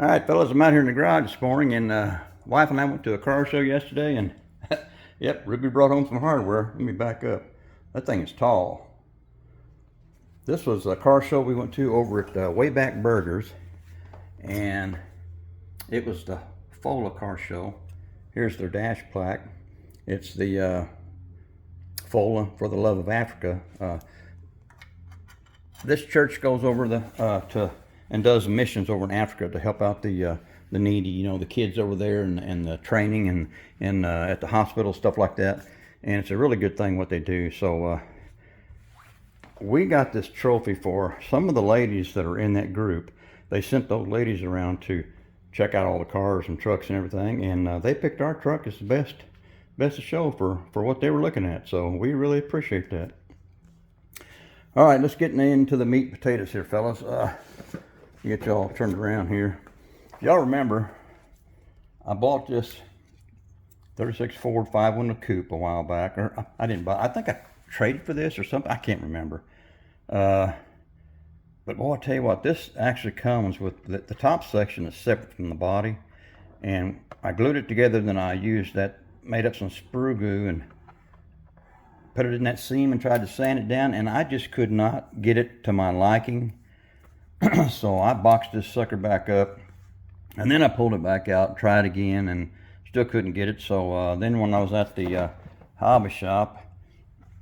All right, fellas, I'm out here in the garage this morning, and wife and I went to a car show yesterday, and yep, Ruby brought home some hardware. Let me back up. That thing is tall. This was a car show we went to over at Wayback Burgers, and it was the FOLA car show. Here's their dash plaque. It's the FOLA, for the love of Africa. This church goes over and does missions over in Africa to help out the needy, you know, the kids over there, and the training and at the hospital, stuff like that. And it's a really good thing what they do. So we got this trophy for some of the ladies that are in that group. They sent those ladies around to check out all the cars and trucks and everything, and they picked our truck as the best show for what they were looking at. So we really appreciate that. All right, let's get into the meat and potatoes here, fellas. Get y'all turned around here. Y'all remember, I bought this 36 Ford 5-window Coupe a while back, or I didn't buy. I think I traded for this or something. I can't remember. But boy, I tell you what, this actually comes with the top section is separate from the body, and I glued it together. Then I used that, made up some sprue glue and put it in that seam and tried to sand it down, and I just could not get it to my liking. So I boxed this sucker back up, and then I pulled it back out, tried again, and still couldn't get it. So then when I was at the hobby shop,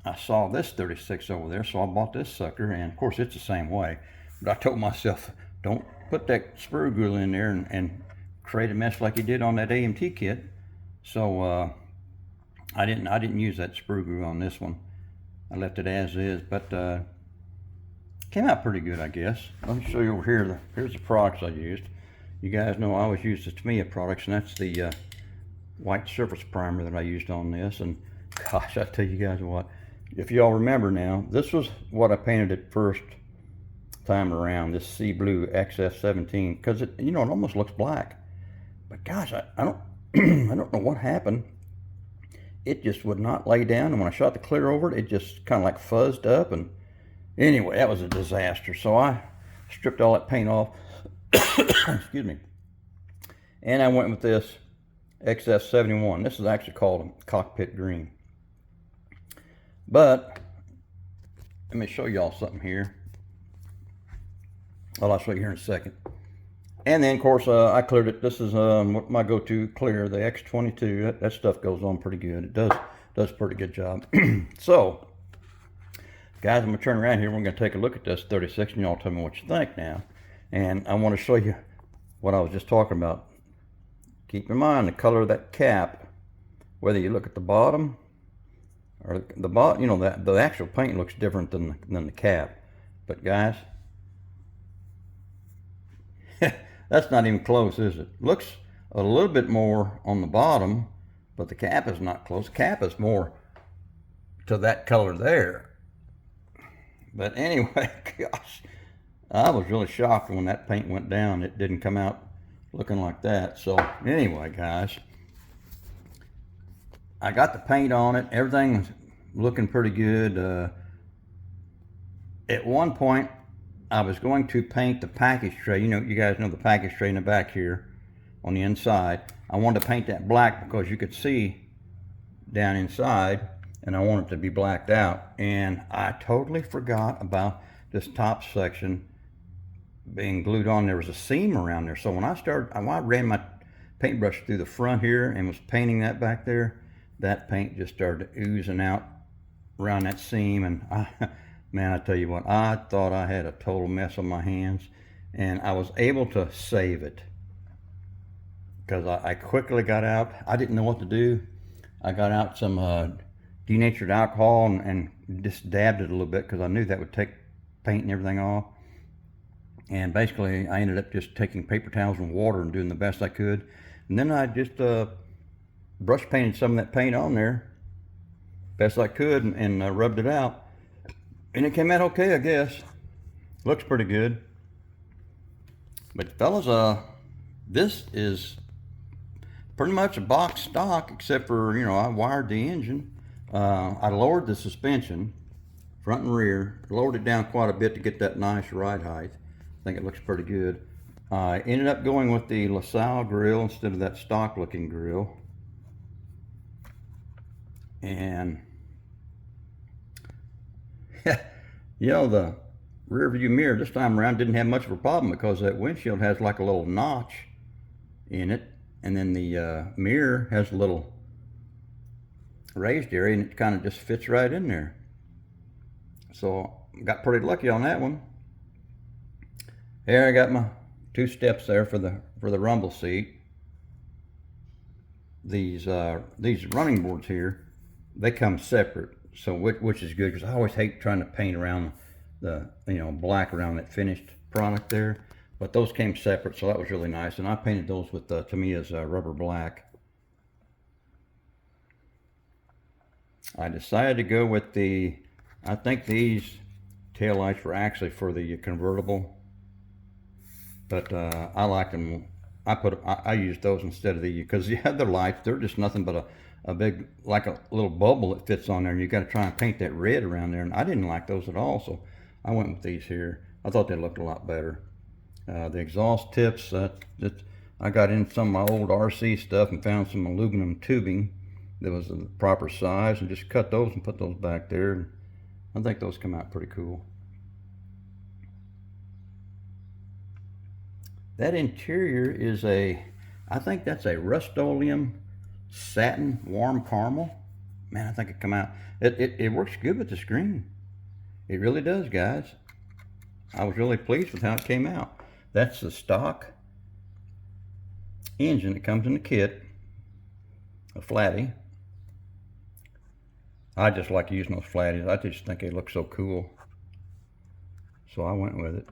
I saw this 36 over there, so I bought this sucker, and of course it's the same way. But I told myself, don't put that sprue glue in there and create a mess like you did on that AMT kit. So I didn't use that sprue glue on this one. I left it as is, but came out pretty good, I guess. Let me show you over here. Here's the products I used. You guys know I always use the Tamiya products, and that's the white surface primer that I used on this. And gosh, I tell you guys what, if y'all remember now, this was what I painted it first time around, this sea blue XF17, because it, you know, it almost looks black. But gosh, I don't I don't know what happened. It just would not lay down, and when I shot the clear over it, it just kind of like fuzzed up. And anyway, that was a disaster. So I stripped all that paint off. Excuse me. And I went with this XF71. This is actually called a cockpit green. But let me show y'all something here. Well, I'll show you here in a second. And then, of course, I cleared it. This is my go-to clear, the X22. That stuff goes on pretty good. It does a pretty good job. So, guys, I'm going to turn around here. We're going to take a look at this 36, and y'all tell me what you think now. And I want to show you what I was just talking about. Keep in mind the color of that cap, whether you look at the bottom or the bottom, you know, the actual paint looks different than the cap. But guys, that's not even close, is it? Looks a little bit more on the bottom, but the cap is not close. The cap is more to that color there. But anyway, gosh, I was really shocked when that paint went down. It didn't come out looking like that. So anyway, guys, I got the paint on it. Everything's looking pretty good. At one point, I was going to paint the package tray. You know, you guys know the package tray in the back here on the inside. I wanted to paint that black because you could see down inside, and I wanted it to be blacked out. And I totally forgot about this top section being glued on. There was a seam around there. So when I ran my paintbrush through the front here and was painting that back there, that paint just started oozing out around that seam. And man, I tell you what, I thought I had a total mess on my hands, and I was able to save it because I quickly got out. I didn't know what to do. I got out some denatured alcohol and just dabbed it a little bit because I knew that would take paint and everything off. And basically, I ended up just taking paper towels and water and doing the best I could. And then I just brush painted some of that paint on there best I could and rubbed it out. And it came out okay, I guess. Looks pretty good. But fellas, this is pretty much a box stock, except for, you know, I wired the engine. I lowered the suspension, front and rear, lowered it down quite a bit to get that nice ride height. I think it looks pretty good. I ended up going with the LaSalle grill instead of that stock looking grill. And you know, the rear view mirror this time around didn't have much of a problem because that windshield has like a little notch in it, and then the mirror has a little raised area, and it kind of just fits right in there. So got pretty lucky on that one. Here I got my 2 steps there for the rumble seat. These running boards here, they come separate, so which is good, because I always hate trying to paint around the black around that finished product there. But those came separate, so that was really nice, and I painted those with Tamiya's rubber black. I decided to go with I think these taillights were actually for the convertible, but I like them. I used those instead of because the other lights, they're just nothing but a big, like a little bubble that fits on there, and you got to try and paint that red around there, and I didn't like those at all, so I went with these here. I thought they looked a lot better. The exhaust tips, I got in some of my old RC stuff and found some aluminum tubing that was the proper size, and just cut those and put those back there, and I think those come out pretty cool. That interior is I think that's a Rust-Oleum satin warm caramel. Man, I think it come out. It works good with the screen. It really does, guys. I was really pleased with how it came out. That's the stock engine that comes in the kit, a flatty. I just like using those flatties. I just think they look so cool, so I went with it.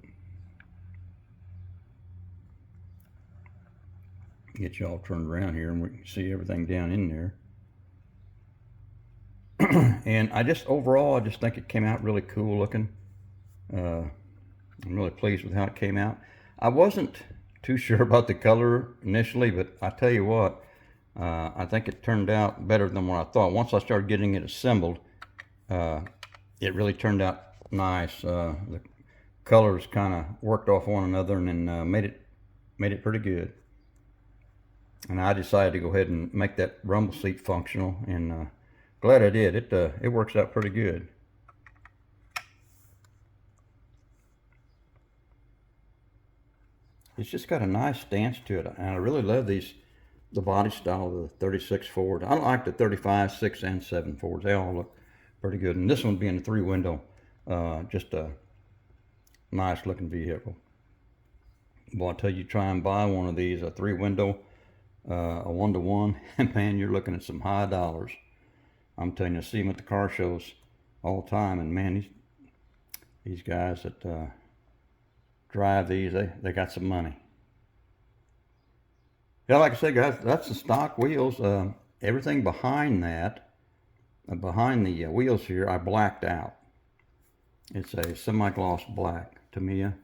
Get you all turned around here and we can see everything down in there. And overall I just think it came out really cool looking. I'm really pleased with how it came out. I wasn't too sure about the color initially, but I tell you what, I think it turned out better than what I thought. Once I started getting it assembled, it really turned out nice. The colors kind of worked off one another, and then made it pretty good. And I decided to go ahead and make that rumble seat functional, and glad I did. It works out pretty good. It's just got a nice stance to it, and I really love the body style of the 36 Ford. I like the 35, 6, and 7 Fords. They all look pretty good. And this one being a 3-window, just a nice looking vehicle. Well, I tell you, try and buy one of these, a 3-window, a 1-to-1, and man, you're looking at some high dollars. I'm telling you, I see them at the car shows all the time, and man, these guys that drive these, they got some money. Yeah, like I said, guys, that's the stock wheels. Everything behind that, behind the wheels here, I blacked out. It's a semi-gloss black Tamiya.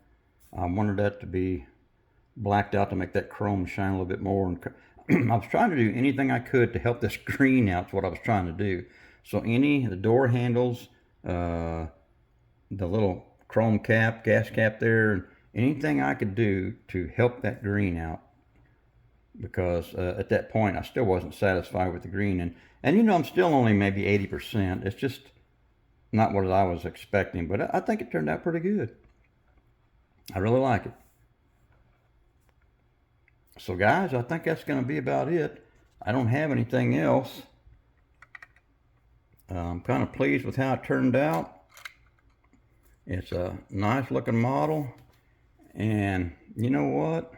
I wanted that to be blacked out to make that chrome shine a little bit more. And I was trying to do anything I could to help this green out. Is what I was trying to do. So the door handles, the little chrome cap, gas cap there, anything I could do to help that green out. Because at that point I still wasn't satisfied with the green, and I'm still only maybe 80%. It's just not what I was expecting, but I think it turned out pretty good. I really like it. So guys, I think that's going to be about it. I don't have anything else. I'm kind of pleased with how it turned out. It's a nice looking model, and you know what?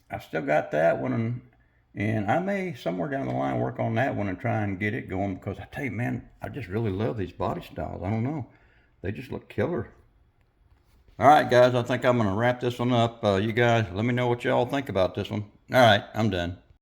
I still got that one, and I may somewhere down the line work on that one and try and get it going, because I tell you, man, I just really love these body styles. I don't know, they just look killer. All right, guys, I think I'm going to wrap this one up. You guys, let me know what y'all think about this one. All right, I'm done.